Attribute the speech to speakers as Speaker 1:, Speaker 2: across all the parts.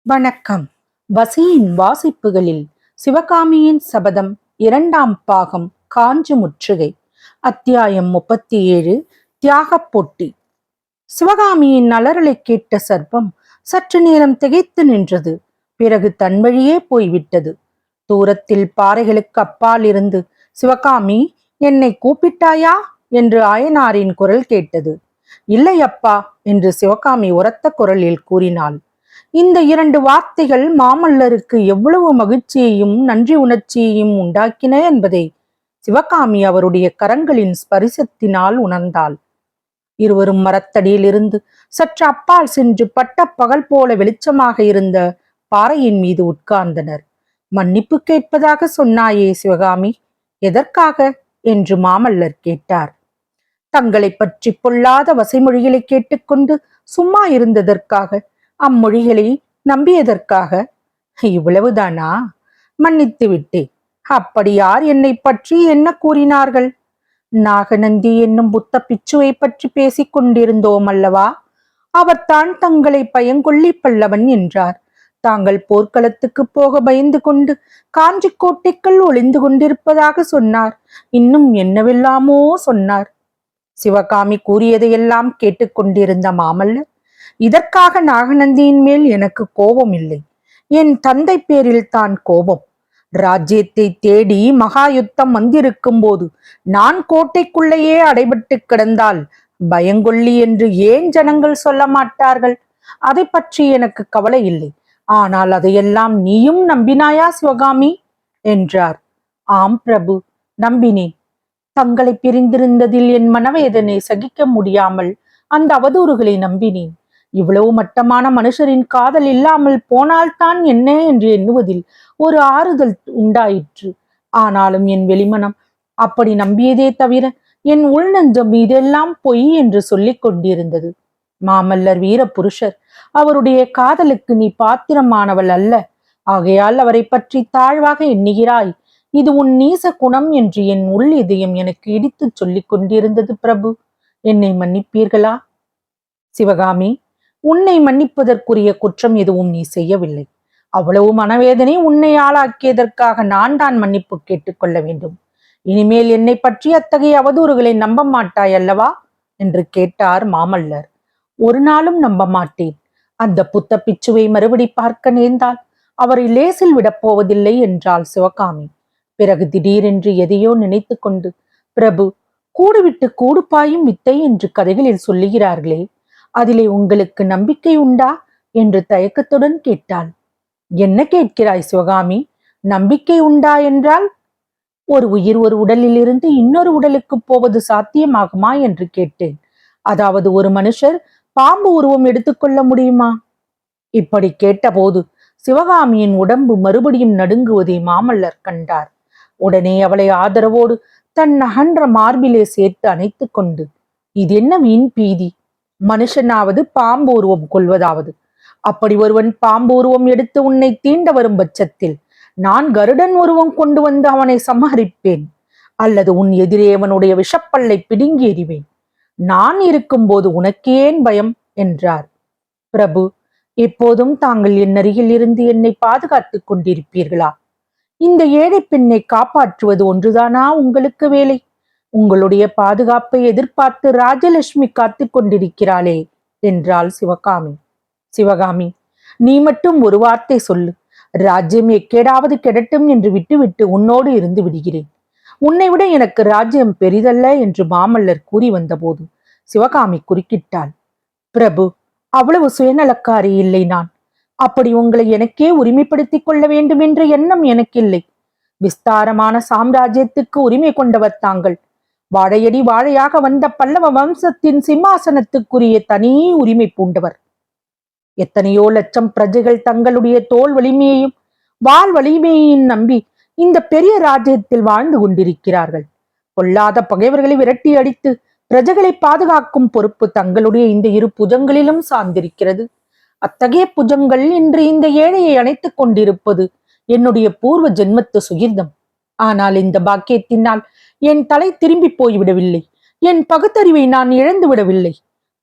Speaker 1: வணக்கம். வசியின் வாசிப்புகளில் சிவகாமியின் சபதம் 2ஆம் பாகம் காஞ்சி முற்றுகை. அத்தியாயம் 37. தியாகப் போட்டி. சிவகாமியின் அலறலை கேட்ட சர்ப்பம் சற்று நேரம் திகைத்து நின்றது. பிறகு தன் வழியே போய்விட்டது. தூரத்தில் பாறைகளுக்கு அப்பால் இருந்து, சிவகாமி, என்னை கூப்பிட்டாயா என்று ஆயனாரின் குரல் கேட்டது. இல்லை அப்பா என்று சிவகாமி உரத்த குரலில் கூறினாள். இந்த 2 வார்த்தைகள் மாமல்லருக்கு எவ்வளவு மகிழ்ச்சியையும் நன்றி உணர்ச்சியையும் உண்டாக்கின என்பதை சிவகாமி அவருடைய கரங்களின் ஸ்பரிசத்தினால் உணர்ந்தாள். இருவரும் மரத்தடியிலிருந்து சற்று அப்பால் சென்று பட்ட பகல் போல வெளிச்சமாக இருந்த பாறையின் மீது உட்கார்ந்தனர். மன்னிப்பு கேட்பதாக சொன்னாயே சிவகாமி, எதற்காக என்று மாமல்லர் கேட்டார். தங்களை பற்றி பொல்லாத வசைமொழிகளை கேட்டுக்கொண்டு சும்மா இருந்ததற்காக, அம்மொழிகளை நம்பியதற்காக. இவ்வளவுதானா? மன்னித்து விட்டேன். அப்படி யார் என்னை பற்றி என்ன கூறினார்கள்? நாகநந்தி என்னும் புத்த பிச்சுவை பற்றி பேசிக் கொண்டிருந்தோம் அல்லவா? அவர்தான் தங்களை பயங்கொள்ளி பல்லவன் என்றார். தாங்கள் போர்க்களத்துக்கு போக பயந்து கொண்டு காஞ்சி கோட்டைக்குள் ஒளிந்து கொண்டிருப்பதாக சொன்னார். இன்னும் என்னவெல்லாமோ சொன்னார். சிவகாமி கூறியதையெல்லாம் கேட்டுக்கொண்டிருந்த மாமல்லர், இதற்காக நாகநந்தியின் மேல் எனக்கு கோபம் இல்லை. என் தந்தை பேரில் தான் கோபம். ராஜ்யத்தை தேடி மகா யுத்தம் வந்திருக்கும் போது நான் கோட்டைக்குள்ளேயே அடைபட்டு கிடந்தால் பயங்கொள்ளி என்று ஏன் ஜனங்கள் சொல்ல மாட்டார்கள்? அதை பற்றி எனக்கு கவலை இல்லை. ஆனால் அதையெல்லாம் நீயும் நம்பினாயா சிவகாமி என்றார். ஆம் பிரபு, நம்பினேன். தங்களை பிரிந்திருந்ததில் என் மனவேதனை சகிக்க முடியாமல் அந்த அவதூறுகளை நம்பினேன். இவ்வளவு மட்டமான மனுஷரின் காதல் இல்லாமல் போனால்தான் என்ன என்று எண்ணுவதில் ஒரு ஆறுதல் உண்டாயிற்று. ஆனாலும் என் வெளிமனம் அப்படி நம்பியதே தவிர என் உள்நெஞ்சம் இதெல்லாம் பொய் என்று சொல்லிக் கொண்டிருந்தது. மாமல்லர் வீர புருஷர். அவருடைய காதலுக்கு நீ பாத்திரமானவள் அல்ல. ஆகையால் அவரை பற்றி தாழ்வாக எண்ணுகிறாய். இது உன் நீச குணம் என்று என் உள் இதயம் எனக்கு இடித்து சொல்லிக் கொண்டிருந்தது பிரபு. என்னை மன்னிப்பீர்களா? சிவகாமி, உன்னை மன்னிப்பதற்குரிய குற்றம் எதுவும் நீ செய்யவில்லை. அவ்வளவு மனவேதனை உன்னை ஆளாக்கியதற்காக நான் தான் மன்னிப்பு கேட்டுக்கொள்ள வேண்டும். இனிமேல் என்னை பற்றி அத்தகைய அவதூறுகளை நம்ப மாட்டாய் அல்லவா என்று கேட்டார் மாமல்லர். ஒரு நாளும் நம்ப மாட்டேன். அந்த புத்த பிச்சுவை மறுபடி பார்க்க நேர்ந்தால் அவரை லேசில் விடப்போவதில்லை என்றாள் சிவகாமி. பிறகு திடீரென்று எதையோ நினைத்து கொண்டு, பிரபு, கூடுவிட்டு கூடு பாயும் வித்தை என்று கதைகளில் சொல்லுகிறார்களே, அதிலே உங்களுக்கு நம்பிக்கை உண்டா என்று தயக்கத்துடன் கேட்டாள். என்ன கேட்கிறாய் சிவகாமி? நம்பிக்கை உண்டா என்றால்? ஒரு உயிர் ஒரு உடலில் இருந்து இன்னொரு உடலுக்கு போவது சாத்தியமாகுமா என்று கேட்டேன். அதாவது ஒரு மனுஷர் பாம்பு உருவம் எடுத்துக்கொள்ள முடியுமா? இப்படி கேட்டபோது சிவகாமியின் உடம்பு மறுபடியும் நடுங்குவதை மாமல்லர் கண்டார். உடனே அவளை ஆதரவோடு தன் அகன்ற மார்பிலே சேர்த்து அணைத்து கொண்டு, இது என்ன வீண் பீதி? மனுஷனாவது பாம்பு உருவம் கொள்வதாவது? அப்படி ஒருவன் பாம்பு உருவம் எடுத்து உன்னை தீண்ட வரும் பட்சத்தில் நான் கருடன் உருவம் கொண்டு வந்து அவனை சமஹரிப்பேன். அல்லது உன் எதிரே அவனுடைய விஷப்பல்லை பிடுங்கி எறிவேன். நான் இருக்கும்போது உனக்கு ஏன் பயம் என்றார். பிரபு, எப்போதும் தாங்கள் என் அருகில் இருந்து என்னை பாதுகாத்துக் கொண்டிருப்பீர்களா? இந்த ஏழை பெண்ணை காப்பாற்றுவது ஒன்றுதானா உங்களுக்கு வேலை? உங்களுடைய பாதுகாப்பை எதிர்பார்த்து ராஜலட்சுமி காத்து கொண்டிருக்கிறாளே என்றாள் சிவகாமி. சிவகாமி, நீ மட்டும் ஒரு வார்த்தை சொல்லு. ராஜ்யம் எக்கேடாவது கெடட்டும் என்று விட்டுவிட்டு உன்னோடு இருந்து விடுகிறேன். உன்னை விட எனக்கு ராஜ்யம் பெரிதல்ல என்று மாமல்லர் கூறி வந்தபோது சிவகாமி குறுக்கிட்டாள். பிரபு, அவ்வளவு சுயநலக்காரி இல்லை நான். அப்படி உங்களை எனக்கே உரிமைப்படுத்திக் கொள்ள வேண்டும் என்ற எண்ணம் எனக்கில்லை. விஸ்தாரமான சாம்ராஜ்யத்துக்கு உரிமை கொண்டவர் தாங்கள். வாழையடி வாழையாக வந்த பல்லவ வம்சத்தின் சிம்மாசனத்துக்குரிய தனி உரிமை பூண்டவர். எத்தனையோ லட்சம் பிரஜைகள் தங்களுடைய தோல் வலிமையையும் வாள் வலிமையையும் நம்பி இந்த பெரிய ராஜ்யத்தில் வாழ்ந்து கொண்டிருக்கிறார்கள். பொல்லாத பகைவர்களை விரட்டி அடித்து பிரஜைகளை பாதுகாக்கும் பொறுப்பு தங்களுடைய இந்த 2 புஜங்களிலும் சார்ந்திருக்கிறது. அத்தகைய புஜங்கள் இன்று இந்த ஏழையை அணைத்துக் கொண்டிருப்பது என்னுடைய பூர்வ ஜென்மத்து சுகிர்தம். ஆனால் இந்த பாக்கியத்தினால் என் தலை திரும்பி போய்விடவில்லை. என் பகுத்தறிவை நான் இழந்து விடவில்லை.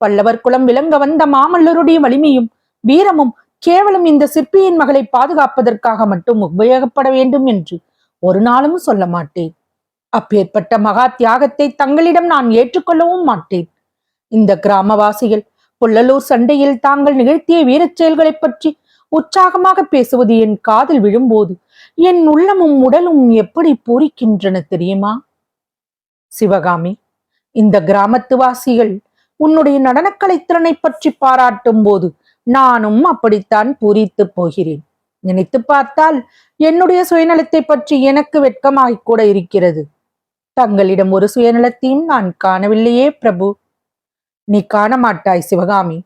Speaker 1: பல்லவர் குலம் விளங்க வந்த மாமல்லருடைய வலிமையும் வீரமும் கேவலம் இந்த சிற்பியின் மகளை பாதுகாப்பதற்காக மட்டும் உபயோகப்பட வேண்டும் என்று ஒரு நாளும் சொல்ல மாட்டேன். அப்பேற்பட்ட மகா தியாகத்தை தங்களிடம் நான் ஏற்றுக்கொள்ளவும் மாட்டேன். இந்த கிராமவாசிகள் புள்ளலூர் சண்டையில் தாங்கள் நிகழ்த்திய வீரச் செயல்களை பற்றி உற்சாகமாக பேசுவது என் காதில் விழும்போது என் உள்ளமும் உடலும் எப்படி பூரிக்கின்றன தெரியுமா? சிவகாமி, இந்த கிராமத்து வாசிகள் உன்னுடைய நடனக்கலை திறனை பற்றி பாராட்டும் போது நானும் அப்படித்தான் பூரித்து போகிறேன். நினைத்து பார்த்தால் என்னுடைய சுயநலத்தை பற்றி எனக்கு வெட்கமாய் கூட இருக்கிறது. தங்களிடம் ஒரு சுயநலத்தையும் நான் காணவில்லையே பிரபு. நீ காண மாட்டாய் சிவகாமி.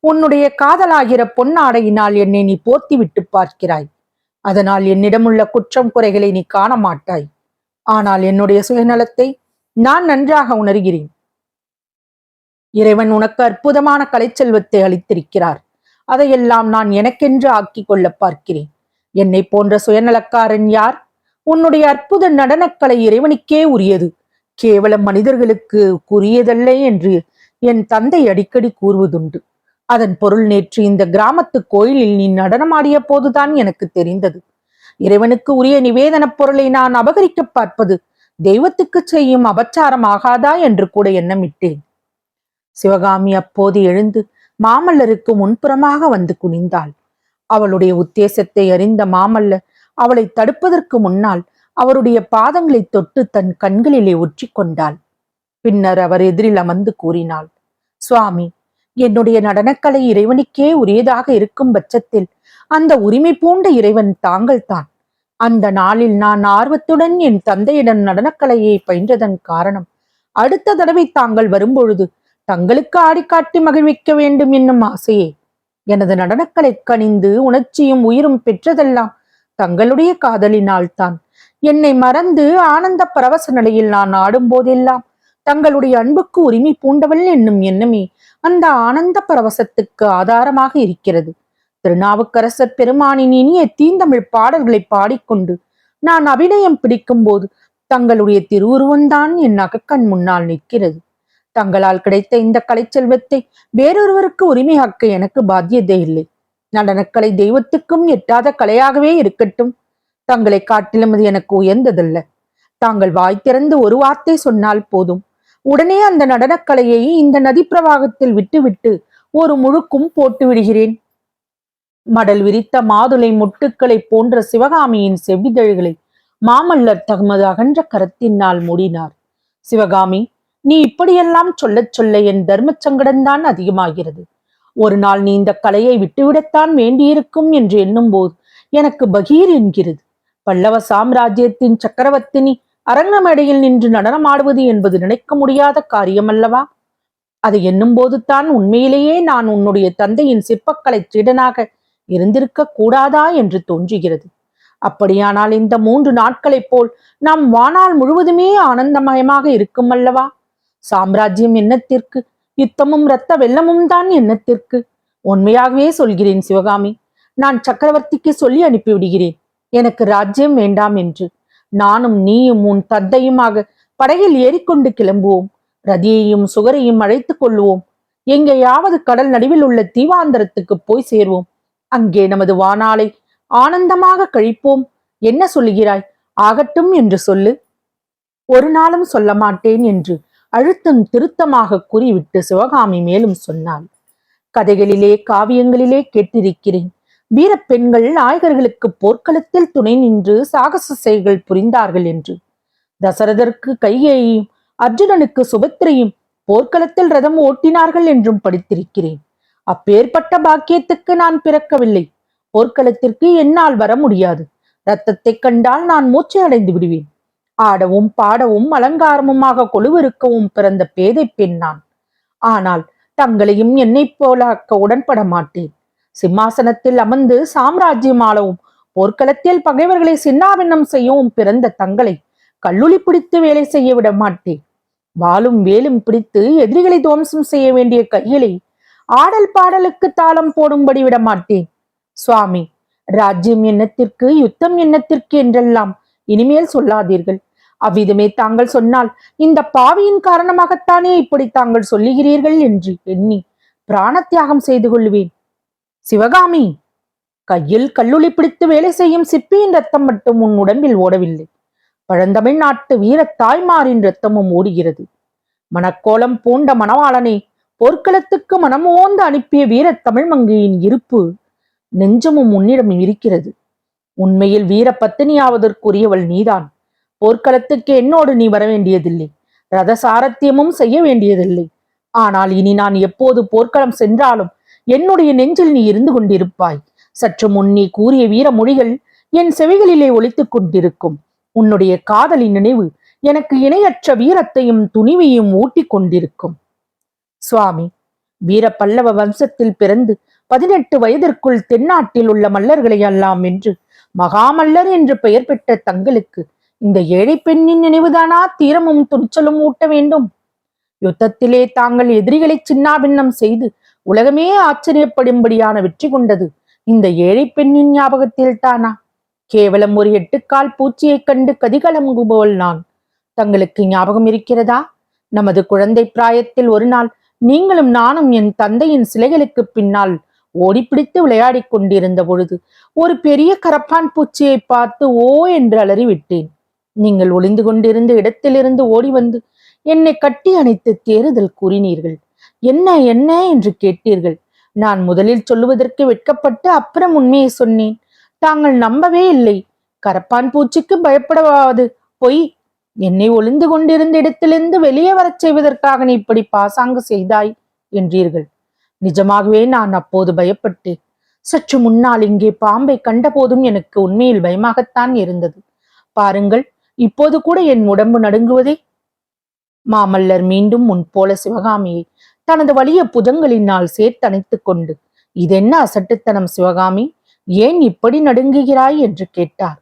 Speaker 1: உன்னுடைய காதலாகிற பொன்னாடையினால் என்னை நீ போர்த்தி விட்டு பார்க்கிறாய். அதனால் என்னிடமுள்ள குற்றம் குறைகளை நீ காண மாட்டாய். ஆனால் என்னுடைய சுயநலத்தை நான் நன்றாக உணர்கிறேன். இறைவன் உனக்கு அற்புதமான கலைச்செல்வத்தை அளித்திருக்கிறார். அதையெல்லாம் நான் எனக்கென்று ஆக்கி கொள்ள பார்க்கிறேன். என்னை போன்ற சுயநலக்காரன் யார்? உன்னுடைய அற்புத நடனக்கலை இறைவனுக்கே உரியது, கேவலம் மனிதர்களுக்கு உரியதல்ல என்று என் தந்தை அடிக்கடி கூறுவதுண்டு. அதன் பொருள் நேற்று இந்த கிராமத்து கோயிலில் நீ நடனமாடிய போதுதான் எனக்கு தெரிந்தது. இறைவனுக்கு உரிய நிவேதன பொருளை நான் அபகரிக்க பார்ப்பது தெய்வத்துக்கு செய்யும் அபச்சாரம் ஆகாதா என்று கூட எண்ணமிட்டேன். சிவகாமி அப்போது எழுந்து மாமல்லருக்கு முன்புறமாக வந்து குனிந்தாள். அவளுடைய உத்தேசத்தை அறிந்த மாமல்லர் அவளை தடுப்பதற்கு முன்னால் அவருடைய பாதங்களை தொட்டு தன் கண்களிலே ஒற்றி கொண்டாள். பின்னர் அவர் எதிரில் அமர்ந்து கூறினாள், சுவாமி, என்னுடைய நடனக்கலை இறைவனுக்கே உரியதாக இருக்கும் பட்சத்தில் அந்த உரிமை பூண்ட இறைவன் தாங்கள்தான். அந்த நாளில் நான் ஆர்வத்துடன் என் தந்தையிடம் நடனக்கலையை பயின்றதன் காரணம் அடுத்த தடவை தாங்கள் வரும்பொழுது தங்களுக்கு ஆடிக்காட்டி மகிழ்விக்க வேண்டும் என்னும் ஆசையே. எனது நடனக்கலை கனிந்து உணர்ச்சியும் உயிரும் பெற்றதெல்லாம் தங்களுடைய காதலினால் தான். என்னை மறந்து ஆனந்த பரவச நிலையில் நான் ஆடும்போதெல்லாம் தங்களுடைய அன்புக்கு உரிமை பூண்டவள் என்னும் எண்ணமே அந்த ஆனந்த பரவசத்துக்கு ஆதாரமாக இருக்கிறது. திருநாவுக்கரசர் பெருமானின் இனிய தீந்தமிழ் பாடல்களை பாடிக்கொண்டு நான் அபிநயம் பிடிக்கும் போது தங்களுடைய திருவுருவந்தான் என் அகக்கண் முன்னால் நிற்கிறது. தங்களால் கிடைத்த இந்த கலைச்செல்வத்தை வேறொருவருக்கு உரிமையாக்க எனக்கு பாத்தியதை இல்லை. நடனக்கலை தெய்வத்துக்கும் எட்டாத கலையாகவே இருக்கட்டும். தங்களை காட்டிலும் அது எனக்கு உயர்ந்ததல்ல. தாங்கள் வாய் திறந்து ஒரு வார்த்தை சொன்னால் போதும், உடனே அந்த நடனக்கலையை இந்த நதி பிரவாகத்தில் விட்டுவிட்டு ஒரு முழுக்கும் போட்டு விடுகிறேன். மடல் விரித்த மாதுளை முட்டுக்களை போன்ற சிவகாமியின் செவ்விதழ்களை மாமல்லர் தமது அகன்ற கரத்தினால் மூடினார். சிவகாமி, நீ இப்படியெல்லாம் சொல்லச் சொல்ல என் தர்ம சங்கடம்தான் அதிகமாகிறது. ஒரு நாள் நீ இந்த கலையை விட்டுவிடத்தான் வேண்டியிருக்கும் என்று எண்ணும் போது எனக்கு பகீர் என்கிறது. பல்லவ சாம்ராஜ்யத்தின் சக்கரவர்த்தினி அரங்கமேடையில் நின்று நடனமாடுவது என்பது நினைக்க முடியாத காரியம் அல்லவா? அதை எண்ணும் போது தான் உண்மையிலேயே நான் உன்னுடைய தந்தையின் சிற்பக்கலை சீடனாக இருந்திருக்க கூடாதா என்று தோன்றுகிறது. அப்படியானால் இந்த 3 நாட்களைப் போல் நாம் வாழ்நாள் முழுவதுமே ஆனந்தமயமாக இருக்கும் அல்லவா? சாம்ராஜ்யம் என்னத்திற்கு? யுத்தமும் இரத்த வெள்ளமும் தான் என்னத்திற்கு? உண்மையாகவே சொல்கிறேன் சிவகாமி, நான் சக்கரவர்த்திக்கு சொல்லி அனுப்பிவிடுகிறேன் எனக்கு ராஜ்யம் வேண்டாம் என்று. நானும் நீயும் உன் தந்தையுமாக படகில் ஏறிக்கொண்டு கிளம்புவோம். ரதியையும் சுகரையும் அழைத்துக் கொள்ளுவோம். எங்கேயாவது கடல் நடுவில் உள்ள தீவாந்தரத்துக்கு போய் சேர்வோம். அங்கே நமது வானாளை ஆனந்தமாக கழிப்போம். என்ன சொல்லுகிறாய்? ஆகட்டும் என்று சொல்லு. ஒரு நாளும் சொல்ல மாட்டேன் என்று அழுத்தம் திருத்தமாக கூறிவிட்டு சிவகாமி மேலும் சொன்னாள், கதைகளிலே காவியங்களிலே கேட்டிருக்கிறேன், வீரப்பெண்கள் நாயகர்களுக்கு போர்க்களத்தில் துணை நின்று சாகச செயல்கள் புரிந்தார்கள் என்று. தசரதற்கு கைகேயியும் அர்ஜுனனுக்கு சுபத்திரையும் போர்க்களத்தில் ரதம் ஓட்டினார்கள் என்றும் படித்திருக்கிறேன். அப்பேற்பட்ட பாக்கியத்துக்கு நான் பிறக்கவில்லை. போர்க்களத்திற்கு என்னால் வர முடியாது. இரத்தத்தை கண்டால் நான் மூச்சை அடைந்து விடுவேன். ஆடவும் பாடவும் அலங்காரமுமாக கொலுவிருக்கவும் பிறந்த பேதை பெண் நான். ஆனால் தங்களையும் என்னைப் போலாக்க உடன்பட மாட்டேன். சிம்மாசனத்தில் அமர்ந்து சாம்ராஜ்யம் ஆளவும் போர்க்களத்தில் பகைவர்களை சின்னாபின்னம் செய்யவும் பிறந்த தங்களை கல்லுளி பிடித்து வேலை செய்ய விட மாட்டேன். வாளும் வேலும் பிடித்து எதிரிகளை துவம்சம் செய்ய வேண்டிய கைகளை ஆடல் பாடலுக்கு தாளம் போடும்படி விட மாட்டேன். சுவாமி, ராஜ்யம் எண்ணத்திற்கு யுத்தம் எண்ணத்திற்கு என்றெல்லாம் இனிமேல் சொல்லாதீர்கள். அவ்விதமே தாங்கள் சொன்னால் இந்த பாவியின் காரணமாகத்தானே இப்படி தாங்கள் சொல்லுகிறீர்கள் என்று எண்ணி பிராண தியாகம் செய்து கொள்வேன். சிவகாமி, கையில் கல்லுளி பிடித்து வேலை செய்யும் சிற்பியின் ரத்தம் மட்டும் உன் உடம்பில் ஓடவில்லை, பழந்தமிழ் நாட்டு வீர தாய்மாரின் ரத்தமும் ஓடுகிறது. மணக்கோலம் பூண்ட மணவாளனை போர்க்களத்துக்கு மனமோந்து அனுப்பிய வீர தமிழ் மங்கையின் இருப்பு நெஞ்சமும் உன்னிடம் இருக்கிறது. உண்மையில் வீர பத்தினியாவதற்குரியவள் நீதான். போர்க்களத்துக்கு என்னோடு நீ வர வேண்டியதில்லை, ரத சாரத்தியமும் செய்ய வேண்டியதில்லை. ஆனால் இனி நான் எப்போது போர்க்களம் சென்றாலும் என்னுடைய நெஞ்சில் நீ இருந்து கொண்டிருப்பாய். சற்று முன் நீ கூறிய வீர மொழிகள் என் செவிகளிலே ஒலித்துக் கொண்டிருக்கும். உன்னுடைய காதலின் நினைவு எனக்கு இணையற்ற வீரத்தையும் துணிவையும் ஊட்டிக் கொண்டிருக்கும். சுவாமி, வீர பல்லவ வம்சத்தில் பிறந்து 18 வயதிற்குள் தென்னாட்டில் உள்ள மல்லர்களை எல்லாம் என்று மகாமல்லர் என்று பெயர் பெற்ற தங்களுக்கு இந்த ஏழை பெண்ணின் நினைவுதானா தீரமும் துணிச்சலும் ஊட்ட வேண்டும்? யுத்தத்திலே தாங்கள் எதிரிகளை சின்னாபின்னம் செய்து உலகமே ஆச்சரியப்படும்படியான வெற்றி கொண்டது இந்த ஏழை பெண்ணின் ஞாபகத்தில் தானா? கேவலம் ஒரு 8 கால் பூச்சியைக் கண்டு கதிகலங்குபவள் நான். தங்களுக்கு ஞாபகம் இருக்கிறதா? நமது குழந்தை பிராயத்தில் ஒரு நாள் நீங்களும் நானும் என் தந்தையின் சிலைகளுக்கு பின்னால் ஓடிப்பிடித்து விளையாடி கொண்டிருந்த பொழுது ஒரு பெரிய கரப்பான் பூச்சியை பார்த்து ஓ என்று அலறிவிட்டேன். நீங்கள் ஒளிந்து கொண்டிருந்த இடத்திலிருந்து ஓடி வந்து என்னை கட்டி அணைத்து தேறுதல் கூறினீர்கள். என்ன என்ன என்று கேட்டீர்கள். நான் முதலில் சொல்லுவதற்கு வெட்கப்பட்டு அப்புறம் உண்மையை சொன்னேன். தாங்கள் நம்பவே இல்லை. கரப்பான் பூச்சிக்கு பயப்படவாது, பொய். என்னை ஒளிந்து கொண்டிருந்த இடத்திலிருந்து வெளியே வரச் செய்வதற்காக நீ இப்படி பாசாங்கு செய்தாய் என்றீர்கள். நிஜமாகவே நான் அப்போது பயப்பட்டேன். சற்று முன்னால் இங்கே பாம்பை கண்டபோதும் எனக்கு உண்மையில் பயமாகத்தான் இருந்தது. பாருங்கள், இப்போது கூட என் உடம்பு நடுங்குவதே. மாமல்லர் மீண்டும் முன் போல சிவகாமியை தனது வலிய புஜங்களினால் சேர்த்தணைத்துக் கொண்டு, இதென்ன அசட்டுத்தனம் சிவகாமி, ஏன் இப்படி நடுங்குகிறாய் என்று கேட்டார்.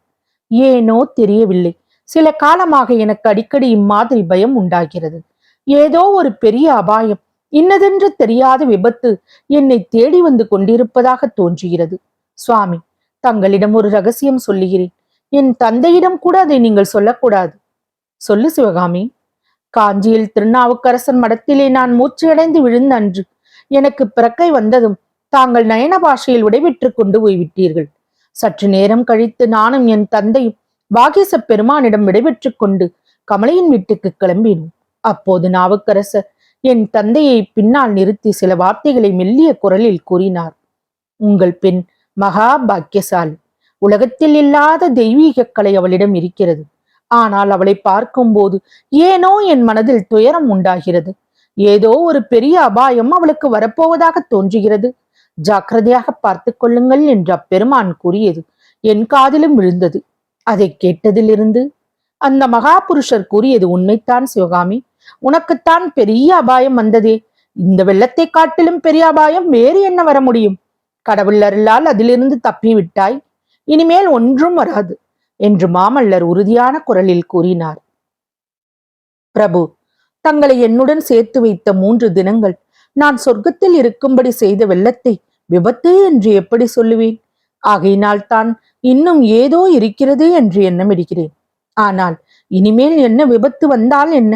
Speaker 1: ஏனோ தெரியவில்லை, சில காலமாக எனக்கு அடிக்கடி இம்மாதிரி பயம் உண்டாகிறது. ஏதோ ஒரு பெரிய அபாயம், இன்னதென்று தெரியாத விபத்து என்னை தேடி வந்து கொண்டிருப்பதாக தோன்றுகிறது. சுவாமி, தங்களிடம் ஒரு ரகசியம் சொல்லுகிறேன். என் தந்தையிடம் கூட அதை நீங்கள் சொல்லக்கூடாது. சொல்லு சிவகாமி. காஞ்சியில் திருநாவுக்கரசன் மடத்திலே நான் மூச்சையடைந்து விழுந்த அன்று எனக்கு பிறக்கை வந்ததும் தாங்கள் நயன பாஷையில் விடைபெற்று கொண்டு போய்விட்டீர்கள். சற்று நேரம் கழித்து நானும் என் தந்தையும் வாகீச பெருமானிடம் விடைபெற்று கொண்டு கமலையின் வீட்டுக்கு கிளம்பினோம். அப்போது நாவுக்கரசர் என் தந்தையை பின்னால் நிறுத்தி சில வார்த்தைகளை மெல்லிய குரலில் கூறினார். உங்கள் பெண் மகா பாக்கியசாலி. உலகத்தில் இல்லாத தெய்வீக கலை அவளிடம் இருக்கிறது. ஆனால் அவளை பார்க்கும்போது ஏனோ என் மனதில் துயரம் உண்டாகிறது. ஏதோ ஒரு பெரிய அபாயம் அவளுக்கு வரப்போவதாக தோன்றுகிறது. ஜாக்கிரதையாக பார்த்து கொள்ளுங்கள் என்று அப்பெருமான் கூறியது என் காதிலும் விழுந்தது. அதை கேட்டதிலிருந்து அந்த மகாபுருஷர் கூறியது உண்மைத்தான் சிவகாமி. உனக்குத்தான் பெரிய அபாயம் வந்ததே. இந்த வெள்ளத்தை காட்டிலும் பெரிய அபாயம் வேறு என்ன வர முடியும்? கடவுள் அருளால் அதிலிருந்து தப்பிவிட்டாய். இனிமேல் ஒன்றும் வராது என்று மாமல்லர் உறுதியான குரலில் கூறினார். பிரபு, தங்களை என்னுடன் சேர்த்து வைத்த 3 தினங்கள் நான் சொர்க்கத்தில் இருக்கும்படி செய்த வெள்ளத்தை விபத்து என்று எப்படி சொல்லுவேன்? ஆகையினால் தான் இன்னும் ஏதோ இருக்கிறது என்று எண்ணமிடுகிறேன். ஆனால் இனிமேல் என்ன விபத்து வந்தால் என்ன?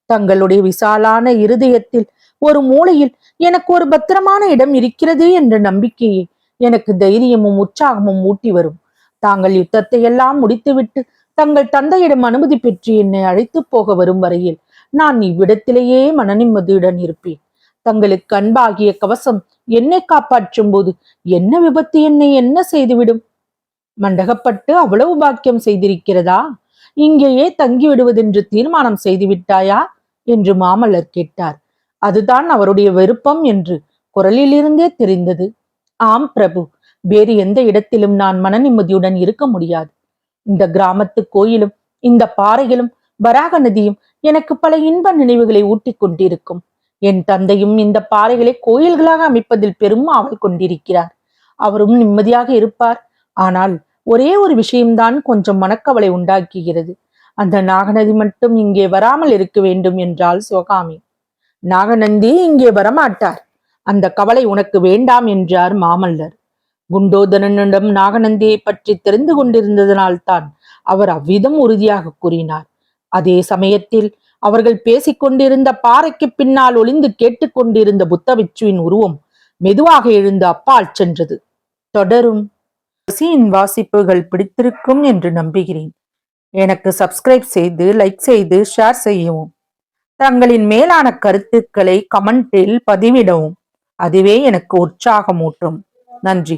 Speaker 1: தங்களுடைய விசாலான இருதயத்தில் ஒரு மூலையில் எனக்கு ஒரு பத்திரமான இடம் இருக்கிறது என்ற நம்பிக்கையை எனக்கு தைரியமும் உற்சாகமும் ஊட்டி வரும். தாங்கள் யுத்தத்தை எல்லாம் முடித்துவிட்டு தங்கள் தந்தையிடம் அனுமதி பெற்று என்னை அழைத்து போக வரும் வரையில் நான் இவ்விடத்திலேயே மனநிம்மதியுடன் இருப்பேன். தங்களுக்கு அன்பாகிய கவசம் என்னை காப்பாற்றும் போது என்ன விபத்து என்னை என்ன செய்துவிடும்? மண்டகப்பட்டு அவ்வளவு பாக்கியம் செய்திருக்கிறதா? இங்கேயே தங்கிவிடுவதென்று தீர்மானம் செய்து விட்டாயா என்று மாமல்லர் கேட்டார். அதுதான் அவருடைய விருப்பம் என்று குரலிலிருந்தே தெரிந்தது. ஆம் பிரபு, வேறு எந்த இடத்திலும் நான் மன நிம்மதியுடன் இருக்க முடியாது. இந்த கிராமத்து கோயிலும் இந்த பாறைகளும் வராக நதியும் எனக்கு பல இன்ப நினைவுகளை ஊட்டி கொண்டிருக்கும். என் தந்தையும் இந்த பாறைகளை கோயில்களாக அமைப்பதில் பெரும் ஆவல் கொண்டிருக்கிறார். அவரும் நிம்மதியாக இருப்பார். ஆனால் ஒரே ஒரு விஷயம்தான் கொஞ்சம் மனக்கவலை உண்டாக்குகிறது. அந்த நாகநதி மட்டும் இங்கே வராமல் இருக்க வேண்டும் என்றால் சிவகாமி. நாகநந்தி இங்கே வரமாட்டார். அந்த கவலை உனக்கு வேண்டாம் என்றார் மாமல்லர். குண்டோதரனிடம் நாகநந்தியை பற்றி தெரிந்து கொண்டிருந்ததனால்தான் அவர் அவ்விதம் உறுதியாக கூறினார். அதே சமயத்தில் அவர்கள் பேசிக்கொண்டிருந்த பாறைக்கு பின்னால் ஒளிந்து கேட்டுக்கொண்டிருந்த புத்தபிட்சுவின் உருவம் மெதுவாக எழுந்து அப்பால் சென்றது. தொடரும். பசியின் வாசிப்புகள் பிடித்திருக்கும் என்று நம்புகிறேன். எனக்கு சப்ஸ்கிரைப் செய்து, லைக் செய்து, ஷேர் செய்யவும். தங்களின் மேலான கருத்துக்களை கமெண்டில் பதிவிடவும். அதுவே எனக்கு உற்சாகமூட்டும். நன்றி.